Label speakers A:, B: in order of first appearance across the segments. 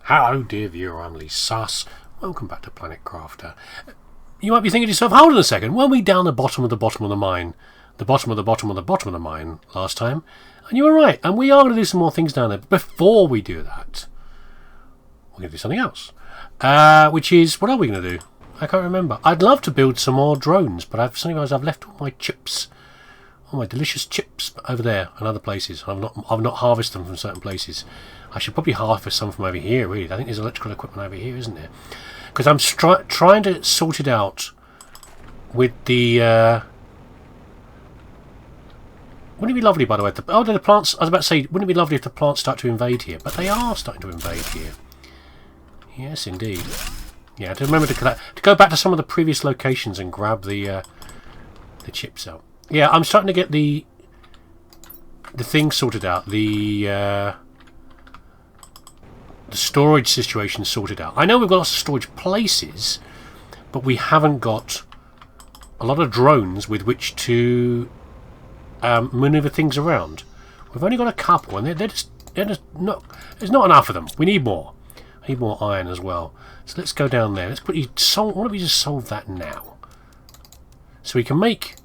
A: Hello dear viewer, I'm leesusss. Welcome back to Planet Crafter. You might be thinking to yourself, hold on a second, weren't we down the bottom of the bottom of the mine? The bottom of the bottom of the bottom of the mine last time? And you were right, and we are going to do some more things down there. But before we do that, we're going to do something else. Which is, what are we going to do? I can't remember. I'd love to build some more drones, but I've left all my chips, all my delicious chips over there and other places. I've not harvested them from certain places. I should probably harvest some from over here, really. I think there's electrical equipment over here, isn't there? Because I'm trying to sort it out with the... Wouldn't it be lovely, by the way, the plants... I was about to say, wouldn't it be lovely if the plants start to invade here? But they are starting to invade here. Yes, indeed. Yeah, to remember to go back to some of the previous locations and grab the chips out. Yeah, I'm starting to get the thing sorted out. The storage situation sorted out. I know we've got lots of storage places, but we haven't got a lot of drones with which to maneuver things around. We've only got a couple, and they're just not. There's not enough of them. We need more. I need more iron as well. So let's go down there. Let's quickly solve. Why don't we just solve that now? So we can make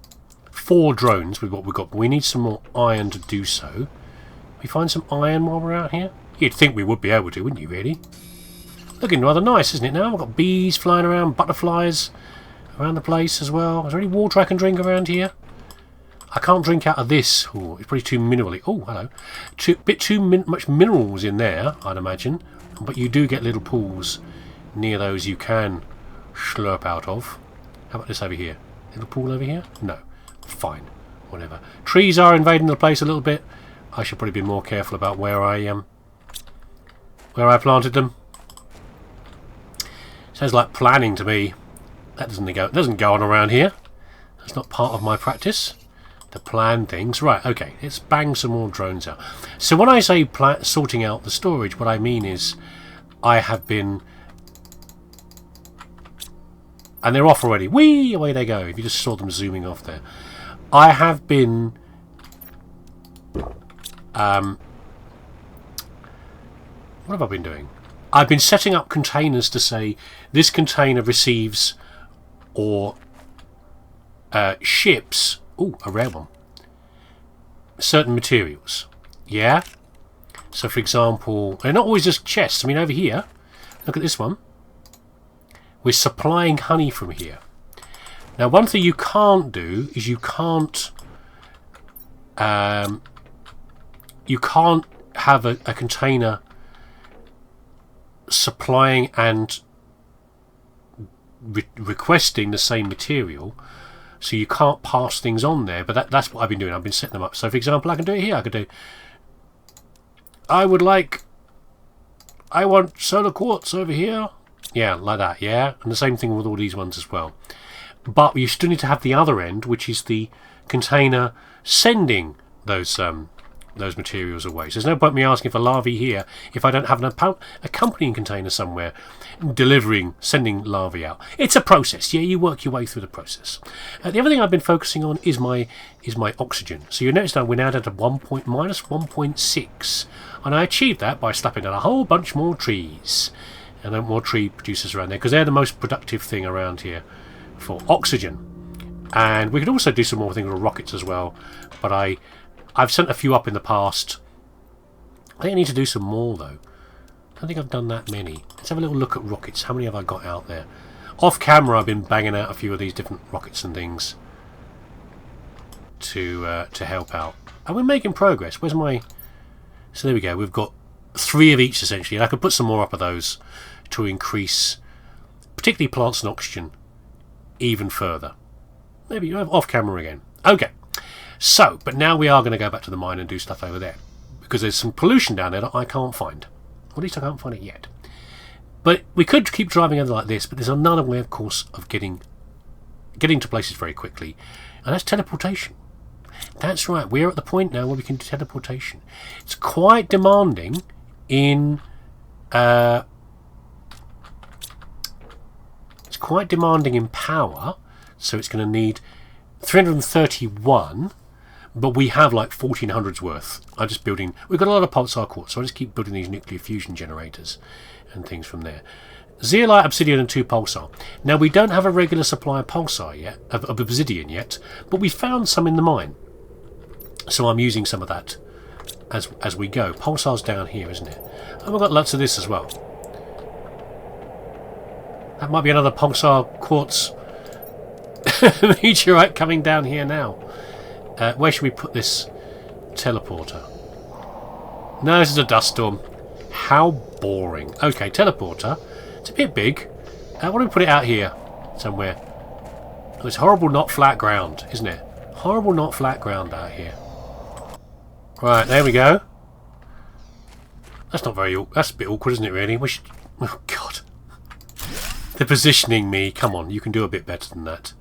A: 4 drones with what we've got, but we need some more iron to do so. We find some iron while we're out here. You'd think we would be able to, wouldn't you, really? Looking rather nice, isn't it now? We've got bees flying around, butterflies around the place as well. Is there any water I can drink around here? I can't drink out of this. Ooh, it's probably too minerally. Oh, hello. Bit too much minerals in there, I'd imagine. But you do get little pools near those you can slurp out of. How about this over here? Little pool over here? No. Fine. Whatever. Trees are invading the place a little bit. I should probably be more careful about where I planted them. Sounds like planning to me. That doesn't go on around here. That's not part of my practice. To plan things. Right, okay, let's bang some more drones out. So when I say sorting out the storage, what I mean is I have been... And they're off already. Whee! Away they go. If you just saw them zooming off there. I have been... what have I been doing? I've been setting up containers to say this container receives or ships... Ooh, a rare one. Certain materials. Yeah? So, for example, they're not always just chests. I mean, over here, look at this one. We're supplying honey from here. Now, one thing you can't do is you can't have a container supplying and requesting the same material. So you can't pass things on there, but that's what I've been doing. I've been setting them up. So, for example, I can do it here. I could do... I want solar quartz over here. Yeah, like that, yeah? And the same thing with all these ones as well. But you still need to have the other end, which is the container sending those materials away. So there's no point me asking for larvae here if I don't have an accompanying container somewhere sending larvae out. It's a process. Yeah, you work your way through the process. The other thing I've been focusing on is my oxygen. So you notice that we're now down to minus 1.6, and I achieved that by slapping down a whole bunch more trees and then more tree producers around there, because they're the most productive thing around here for oxygen. And we could also do some more things with rockets as well, but I've sent a few up in the past. I think I need to do some more, though. I don't think I've done that many. Let's have a little look at rockets. How many have I got out there? Off camera, I've been banging out a few of these different rockets and things to help out. And we're making progress. Where's my... So there we go. We've got 3 of each, essentially. And I could put some more up of those to increase, particularly plants and oxygen, even further. Maybe off camera again. Okay. So, but now we are going to go back to the mine and do stuff over there, because there's some pollution down there that I can't find. Or at least I can't find it yet. But we could keep driving over like this, but there's another way, of course, of getting to places very quickly, and that's teleportation. That's right, we're at the point now where we can do teleportation. It's quite demanding in... power, so it's going to need 331... but we have like 1400's worth. I'm just building. We've got a lot of pulsar quartz, so I just keep building these nuclear fusion generators and things from there. Zeolite, obsidian, and 2 pulsar. Now we don't have a regular supply of pulsar yet, of obsidian yet, but we found some in the mine, so I'm using some of that as we go. Pulsar's down here, isn't it? And we've got lots of this as well. That might be another pulsar quartz meteorite coming down here now. Where should we put this teleporter? No, this is a dust storm. How boring. Okay, teleporter. It's a bit big. Why don't we put it out here somewhere? Oh, it's horrible not flat ground, isn't it? Horrible not flat ground out here. Right, there we go. That's not very... That's a bit awkward, isn't it, really? We should... Oh, God. They're positioning me. Come on, you can do a bit better than that.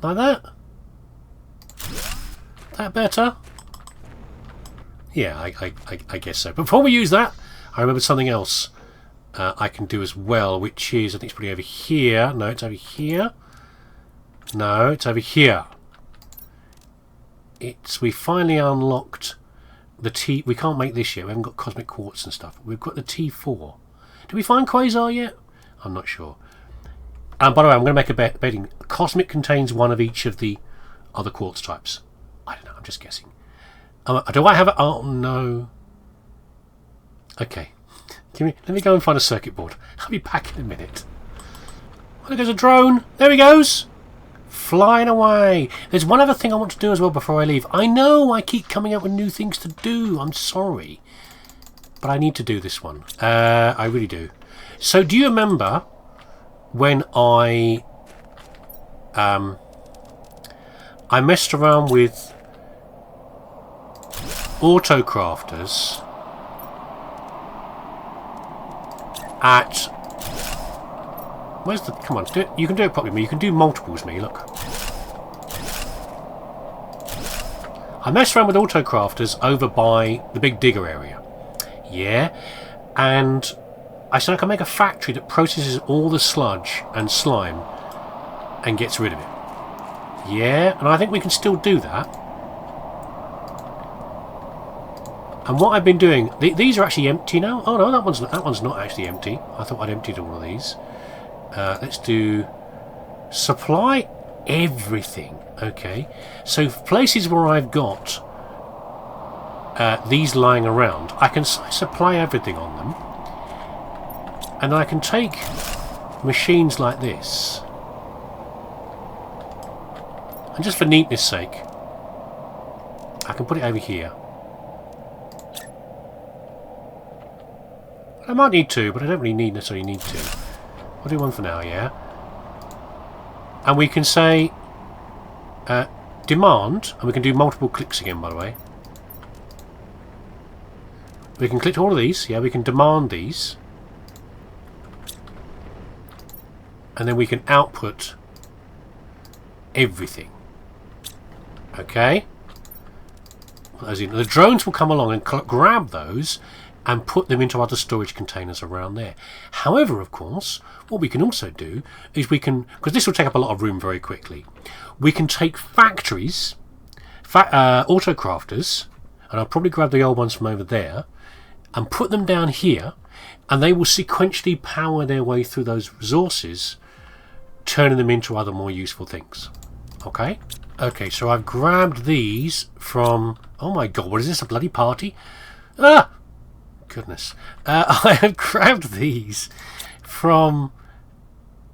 A: Like that? That better? Yeah, I guess so. But before we use that, I remembered something else I can do as well, which is, I think it's probably over here. No, it's over here. No, it's over here. We finally unlocked the T. We can't make this yet. We haven't got cosmic quartz and stuff. We've got the T4. Did we find quasar yet? I'm not sure. By the way, I'm going to make a betting. Cosmic contains one of each of the other quartz types. I don't know. I'm just guessing. Do I have it? Oh no. Okay. Let me go and find a circuit board. I'll be back in a minute. Oh, there goes a drone. There he goes. Flying away. There's one other thing I want to do as well before I leave. I know I keep coming up with new things to do. I'm sorry. But I need to do this one. I really do. So do you remember when I messed around with autocrafters at... Where's the... Come on, do it. You can do it properly, me. You can do multiples, me. Look. I messed around with autocrafters over by the big digger area. Yeah. And I said I can make a factory that processes all the sludge and slime and gets rid of it. Yeah. And I think we can still do that. And what I've been doing... These are actually empty now. Oh, no, that one's not actually empty. I thought I'd emptied all of these. Let's do supply everything. Okay, so places where I've got these lying around, I can supply everything on them, and I can take machines like this, and just for neatness sake I can put it over here. I might need two, but I don't really necessarily need two. I'll do one for now, yeah? And we can say demand, and we can do multiple clicks again, by the way. We can click all of these, yeah, we can demand these. And then we can output everything. Okay? As in, the drones will come along and grab those and put them into other storage containers around there. However, of course, what we can also do is we can, because this will take up a lot of room very quickly, we can take factories, autocrafters, and I'll probably grab the old ones from over there, and put them down here, and they will sequentially power their way through those resources, turning them into other more useful things. Okay? Okay, so I've grabbed these from... Oh my god, what is this, a bloody party? Ah! Goodness. I have grabbed these from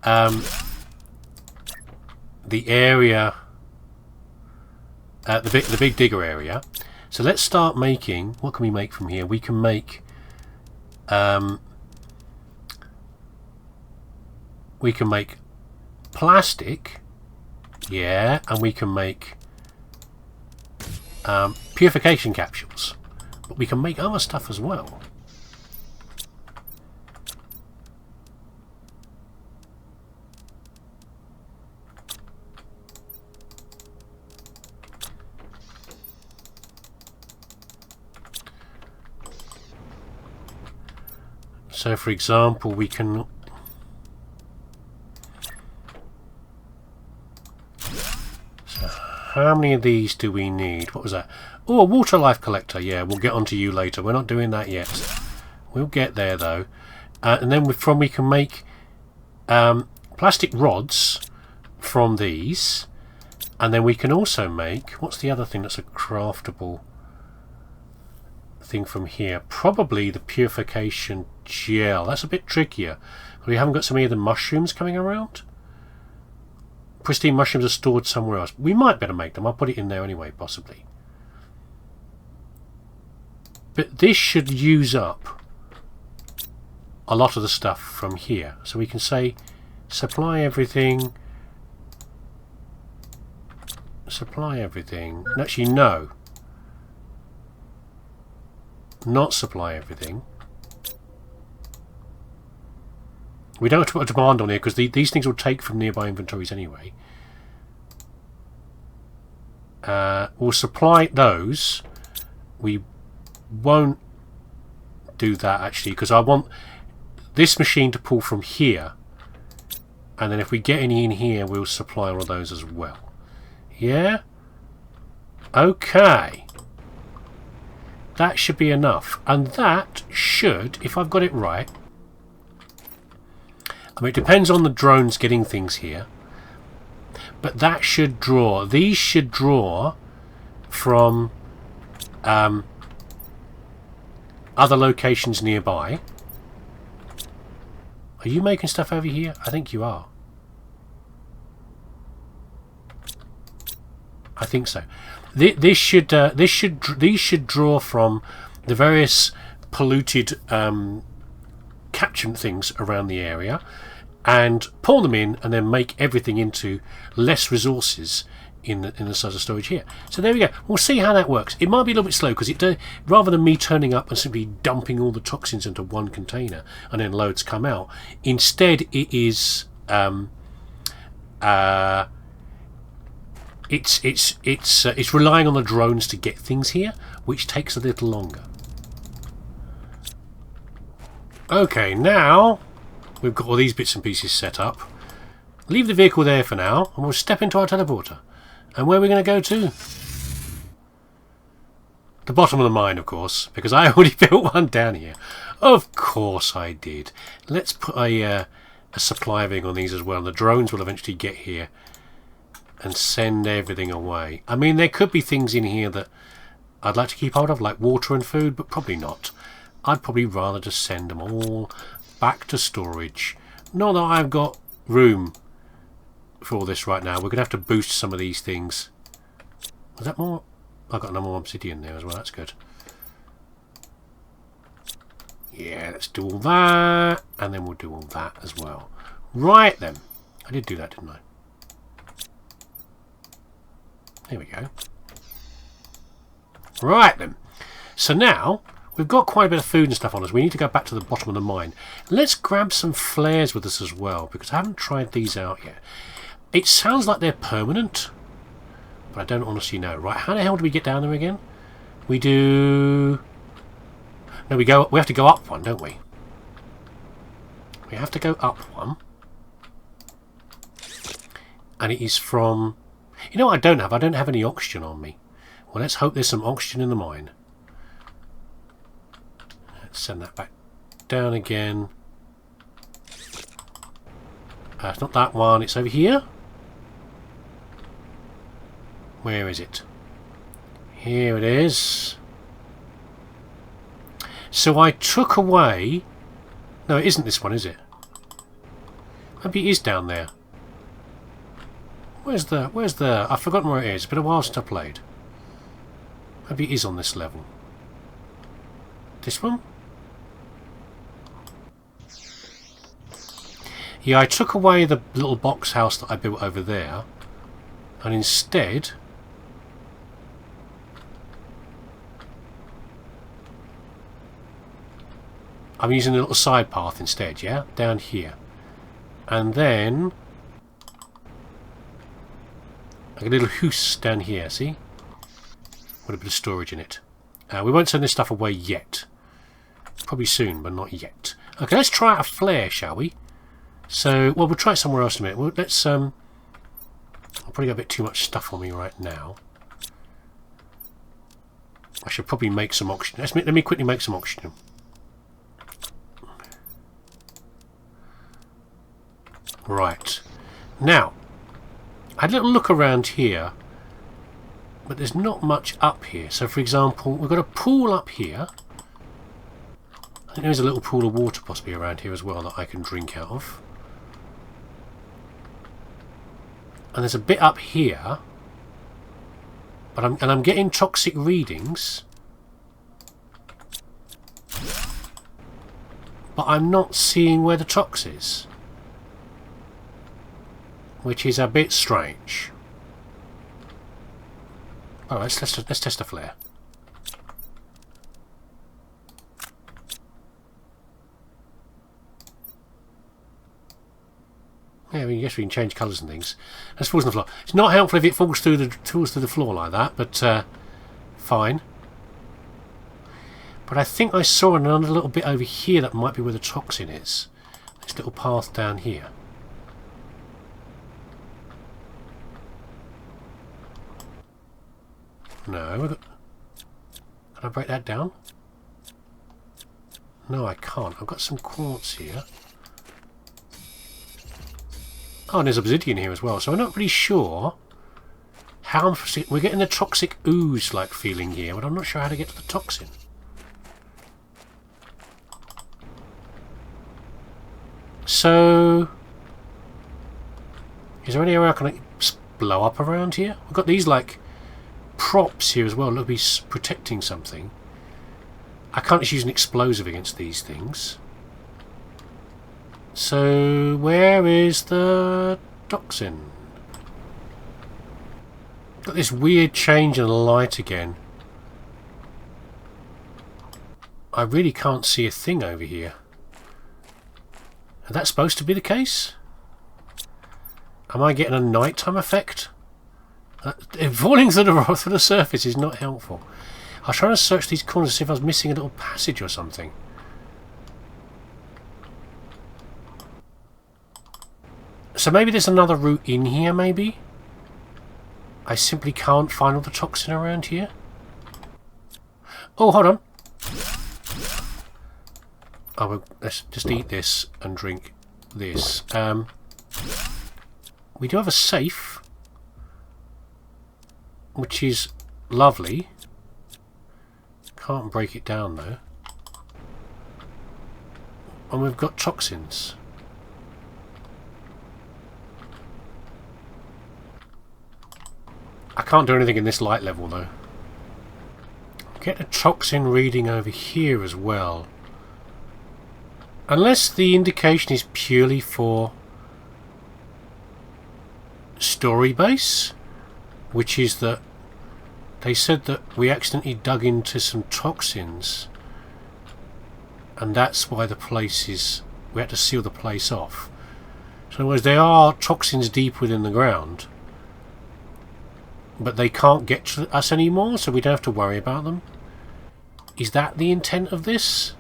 A: the area, the big digger area. So let's start making... What can we make from here? We can make... we can make plastic, yeah, and we can make purification capsules. But we can make other stuff as well. So, for example, we can... How many of these do we need? What was that? Oh, a water life collector. Yeah, we'll get onto you later. We're not doing that yet. We'll get there though. And then we can make plastic rods from these. And then we can also make... What's the other thing that's a craftable thing from here? Probably the purification gel. That's a bit trickier. We haven't got so many of the mushrooms coming around. Pristine mushrooms are stored somewhere else. We might better make them. I'll put it in there anyway, possibly. But this should use up a lot of the stuff from here. So we can say supply everything. Supply everything. And actually, no. Not supply everything. We don't have to put a demand on here because these things will take from nearby inventories anyway. We'll supply those. We won't do that actually because I want this machine to pull from here. And then if we get any in here, we'll supply all of those as well. Yeah? Okay. That should be enough. And that should, if I've got it right... I mean, it depends on the drones getting things here. But that should draw. These should draw from other locations nearby. Are you making stuff over here? I think you are. I think so. These should draw from the various polluted catchment things around the area and pour them in and then make everything into less resources in the size of storage here. So there we go. We'll see how that works. It might be a little bit slow because rather than me turning up and simply dumping all the toxins into one container and then loads come out, instead it is it's relying on the drones to get things here, which takes a little longer. Okay, now we've got all these bits and pieces set up. Leave the vehicle there for now, and we'll step into our teleporter. And where are we going to go to? The bottom of the mine, of course, because I already built one down here. Of course I did. Let's put a supply thing on these as well. The drones will eventually get here and send everything away. I mean, there could be things in here that I'd like to keep hold of, like water and food, but probably not. I'd probably rather just send them all back to storage. Not that I've got room for all this right now. We're going to have to boost some of these things. Was that more? I've got no more obsidian there as well. That's good. Yeah, let's do all that. And then we'll do all that as well. Right then. I did do that, didn't I? There we go. Right then. So now we've got quite a bit of food and stuff on us. We need to go back to the bottom of the mine. Let's grab some flares with us as well, because I haven't tried these out yet. It sounds like they're permanent, but I don't honestly know. Right, how the hell do we get down there again? We do... No, we have to go up one, don't we? We have to go up one. And it is from... You know what I don't have? I don't have any oxygen on me. Well, let's hope there's some oxygen in the mine. Let's send that back down again. It's not that one, it's over here. Where is it? Here it is. So I took away... No, it isn't this one, is it? Maybe it is down there. Where's the... I've forgotten where it is. It's been a while since I played. Maybe it is on this level. This one? Yeah, I took away the little box house that I built over there. And instead... I'm using a little side path instead, yeah? Down here. And then... like a little house down here, see? With a bit of storage in it. We won't send this stuff away yet. Probably soon, but not yet. Okay, let's try out a flare, shall we? So, well, we'll try it somewhere else in a minute. Let's I've probably got a bit too much stuff on me right now. I should probably make some oxygen. Let me quickly make some oxygen. Right. Now, I had a little look around here, but there's not much up here. So, for example, we've got a pool up here. I think there's a little pool of water possibly around here as well that I can drink out of. And there's a bit up here, but I'm getting toxic readings, but I'm not seeing where the tox is, which is a bit strange. Oh, let's test a flare. Yeah, I guess we can change colours and things. It falls on the floor. It's not helpful if it falls through the floor like that, but fine. But I think I saw another little bit over here that might be where the toxin is. This little path down here. No. Can I break that down? No, I can't. I've got some quartz here. Oh, and there's obsidian here as well, so I'm not really sure how we're getting the toxic ooze-like feeling here, but I'm not sure how to get to the toxin. So, is there any area I can blow up around here? We've got these like props here as well. Look, he's protecting something. I can't just use an explosive against these things. So, where is the toxin? Got this weird change in the light again. I really can't see a thing over here. Is that supposed to be the case? Am I getting a nighttime effect? Falling through the surface is not helpful. I was trying to search these corners to see if I was missing a little passage or something. So maybe there's another route in here, maybe? I simply can't find all the toxin around here. Oh, hold on. Oh, well, let's just eat this and drink this. We do have a safe, which is lovely. Can't break it down, though. And we've got toxins. I can't do anything in this light level though. Get a toxin reading over here as well. Unless the indication is purely for story base, which is that they said that we accidentally dug into some toxins and that's why the place is, we had to seal the place off. So in other words, there are toxins deep within the ground, but they can't get to us anymore, so we don't have to worry about them. Is that the intent of this?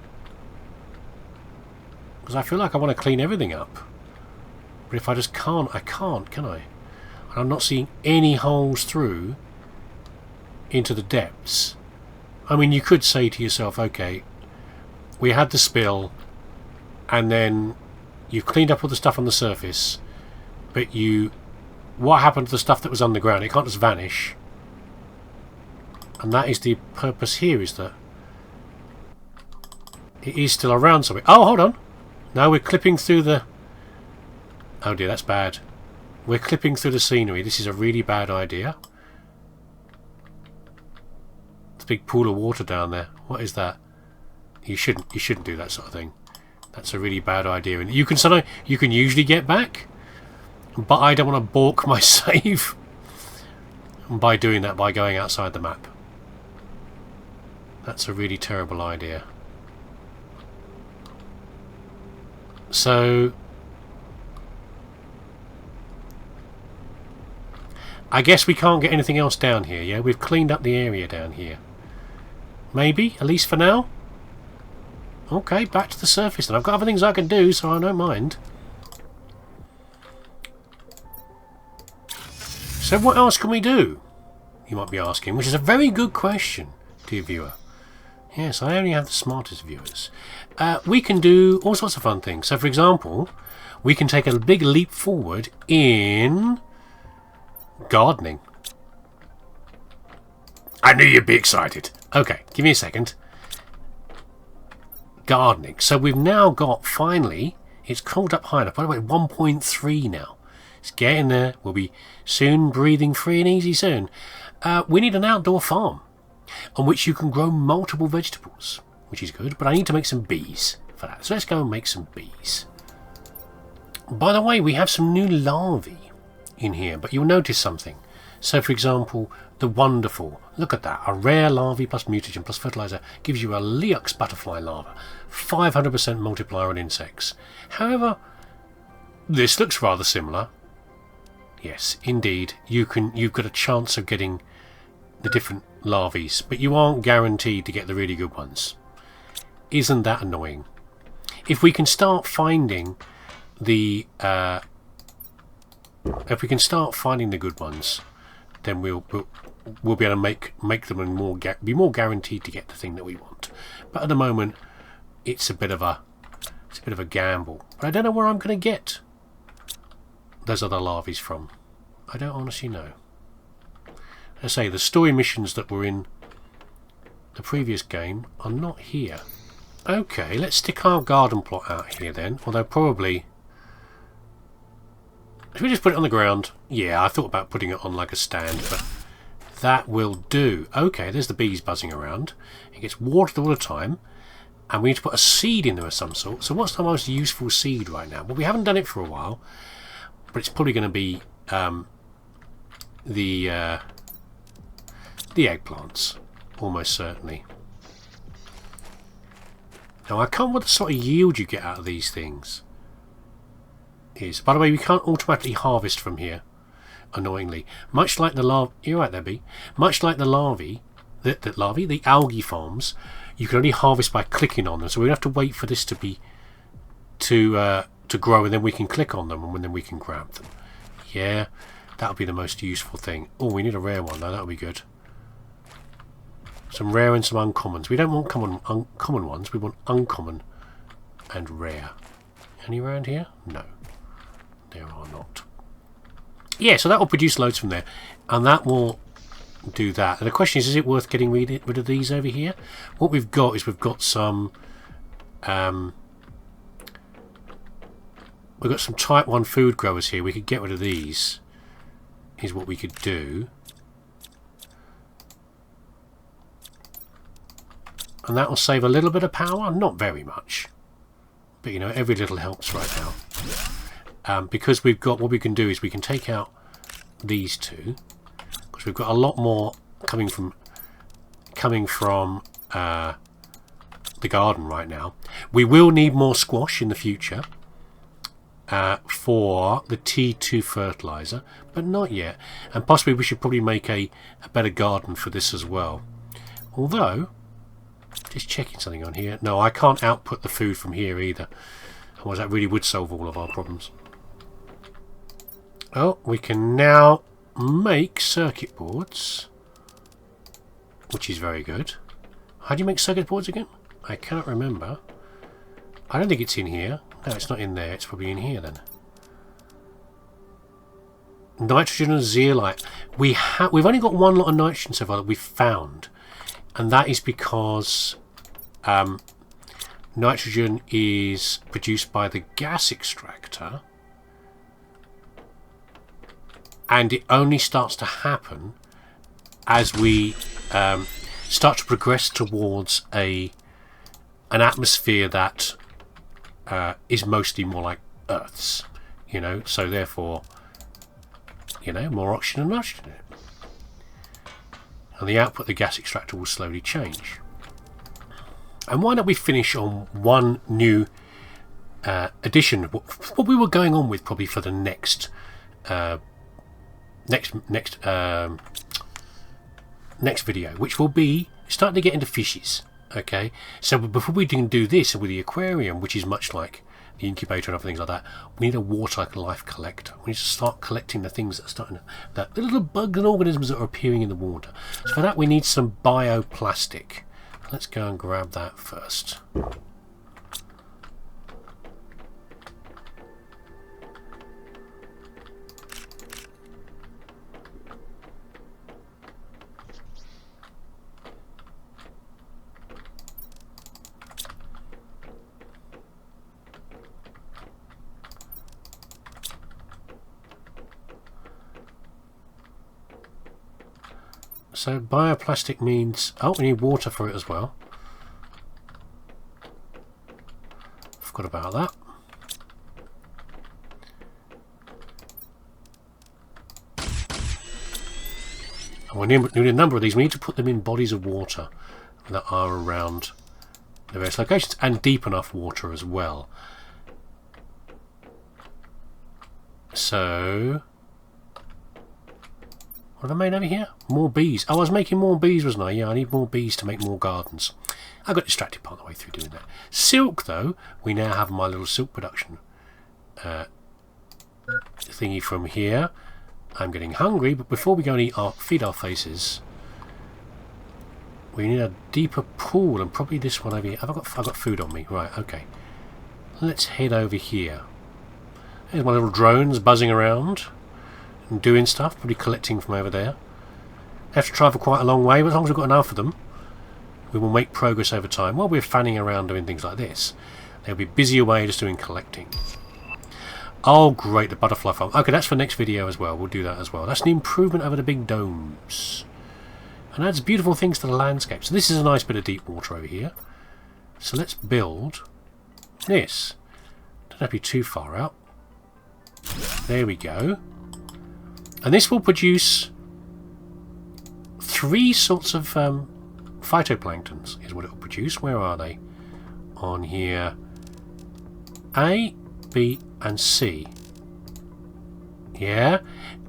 A: Because I feel like I want to clean everything up. But if I just can't, I can't, can I? And I'm not seeing any holes through into the depths. I mean, you could say to yourself, okay, we had the spill, and then you've cleaned up all the stuff on the surface, but what happened to the stuff that was underground? It can't just vanish. And that is the purpose here, is that it is still around somewhere. Oh, hold on. Now we're clipping through the... Oh dear, that's bad. We're clipping through the scenery. This is a really bad idea. There's a big pool of water down there. What is that? You shouldn't do that sort of thing. That's a really bad idea. And you can usually get back, but I don't want to balk my save by doing that, by going outside the map. That's a really terrible idea. So I guess we can't get anything else down here, yeah? We've cleaned up the area down here. Maybe, at least for now. Okay, back to the surface then. I've got other things I can do, so I don't mind. So what else can we do? You might be asking, which is a very good question, dear viewer. Yes, I only have the smartest viewers. We can do all sorts of fun things. So, for example, we can take a big leap forward in gardening. I knew you'd be excited. Okay, give me a second. Gardening. So we've now got, finally, it's crawled up high enough. By the way, 1.3 now. It's getting there. We'll be soon breathing free and easy soon. We need an outdoor farm on which you can grow multiple vegetables, which is good, but I need to make some bees for that. So let's go and make some bees. By the way, we have some new larvae in here, but you'll notice something. So, for example, the wonderful, look at that, a rare larvae plus mutagen plus fertilizer gives you a leesusss butterfly larva, 500% multiplier on insects. However, this looks rather similar. Yes, indeed, you've got a chance of getting the different larvae, but you aren't guaranteed to get the really good ones. Isn't that annoying? If we can start finding the good ones, then we'll be able to make them and be more guaranteed to get the thing that we want. But at the moment, it's a bit of a gamble. But I don't know where I'm going to get those other larvae from. I don't honestly know. As I say, the story missions that were in the previous game are not here. Okay, let's stick our garden plot out here then. Although probably... Should we just put it on the ground? Yeah, I thought about putting it on like a stand, but that will do. Okay, there's the bees buzzing around. It gets watered all the time. And we need to put a seed in there of some sort. So what's the most useful seed right now? Well, we haven't done it for a while. But it's probably going to be the eggplants. Almost certainly. Now, I can't remember what the sort of yield you get out of these things is. By the way, we can't automatically harvest from here, annoyingly. Much like the larvae... You're right there, bee. Much like the larvae, the algae farms, you can only harvest by clicking on them. So we have to wait for this to be... to grow, and then we can click on them, and then we can grab them. Yeah, that'll be the most useful thing. Oh, we need a rare one, though. That'll be good. Some rare and some uncommons. We don't want uncommon ones. We want uncommon and rare. Any around here? No. There are not. Yeah, so that will produce loads from there. And that will do that. And the question is it worth getting rid of these over here? What we've got is we've got some... we've got some type 1 food growers here. We could get rid of these. Is what we could do. And that will save a little bit of power. Not very much. But, you know, every little helps right now. Because we've got... What we can do is we can take out these two. Because we've got a lot more coming from the garden right now. We will need more squash in the future. For the T2 fertilizer, but not yet. And possibly we should probably make a better garden for this as well. Although, just checking something on here. No, I can't output the food from here either. Otherwise that really would solve all of our problems. Oh, we can now make circuit boards, which is very good. How do you make circuit boards again? I cannot remember. I don't think it's in here. No, it's not in there. It's probably in here then. Nitrogen and zeolite. We've only got one lot of nitrogen so far that we've found, and that is because nitrogen is produced by the gas extractor, and it only starts to happen as we start to progress towards an atmosphere that is mostly more like Earth's, you know, so therefore, you know, more oxygen and nitrogen in it. And the output of the gas extractor will slowly change. And why don't we finish on one new addition, what we were going on with probably for the next video, which will be starting to get into fishes. Okay, so before we can do this with the aquarium, which is much like the incubator and other things like that. We need a water life collector. We need to start collecting the things that are starting the little bugs and organisms that are appearing in the water. So for that we need some bioplastic. Let's go and grab that first. So bioplastic means... oh, we need water for it as well. Forgot about that. And we need a number of these. We need to put them in bodies of water that are around the various locations, and deep enough water as well. So... what have I made over here? More bees. Oh, I was making more bees, wasn't I? Yeah, I need more bees to make more gardens. I got distracted part of the way through doing that. Silk, though, we now have my little silk production thingy from here. I'm getting hungry, but before we go and feed our faces, we need a deeper pool, and probably this one over here. I've got food on me. Right, okay. Let's head over here. There's my little drones buzzing around and doing stuff, probably collecting from over there. Have to travel quite a long way, but as long as we've got enough of them, we will make progress over time. While we're fanning around doing things like this, they'll be busy away just doing collecting. Oh great, the butterfly farm. Okay, that's for next video as well. We'll do that as well. That's an improvement over the big domes. And adds beautiful things to the landscape. So this is a nice bit of deep water over here. So let's build this. Don't have to be too far out. There we go. And this will produce 3 sorts of phytoplanktons, is what it will produce. Where are they? On here. A, B, and C. Yeah,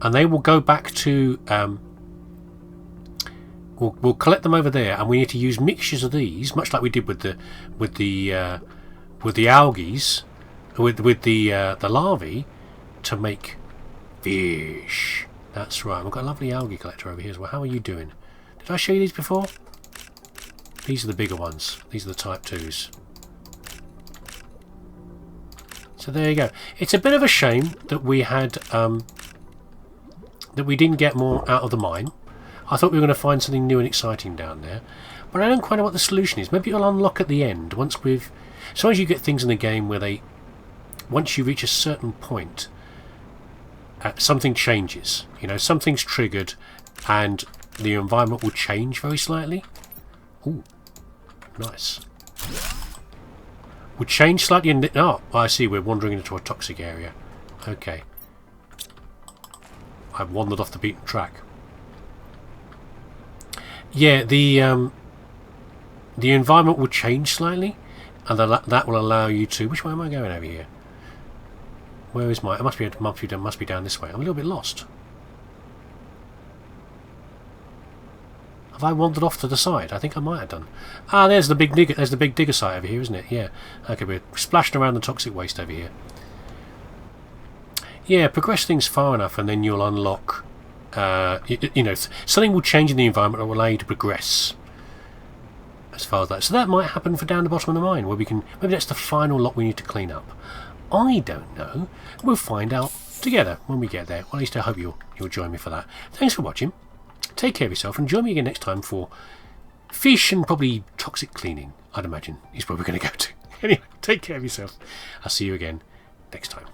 A: and they will go back to. We'll collect them over there, and we need to use mixtures of these, much like we did with the algae, with the larvae, to make fish. That's right. We've got a lovely algae collector over here as well. How are you doing? Did I show you these before? These are the bigger ones. These are the type 2s. So there you go. It's a bit of a shame that we had that we didn't get more out of the mine. I thought we were going to find something new and exciting down there, but I don't quite know what the solution is. Maybe it'll unlock at the end once we've. Sometimes you get things in the game where they, once you reach a certain point, something changes. You know, something's triggered, and the environment will change very slightly. Ooh, nice. Would change slightly in... oh, I see, we're wandering into a toxic area. Okay. I've wandered off the beaten track. Yeah, the environment will change slightly, and that will allow you to... which way am I going over here? Where is my... it must be down this way. I'm a little bit lost. Have I wandered off to the side? I think I might have done. Ah, there's the big digger. There's the big digger site over here, isn't it? Yeah. Okay, we're splashing around the toxic waste over here. Yeah, progress things far enough, and then you'll unlock. You know, something will change in the environment that will allow you to progress. As far as that, so that might happen for down the bottom of the mine, where we can. Maybe that's the final lot we need to clean up. I don't know. We'll find out together when we get there. Well, at least I hope you'll join me for that. Thanks for watching. Take care of yourself and join me again next time for fish and probably toxic cleaning, I'd imagine, is where we're going to go to. Anyway, take care of yourself. I'll see you again next time.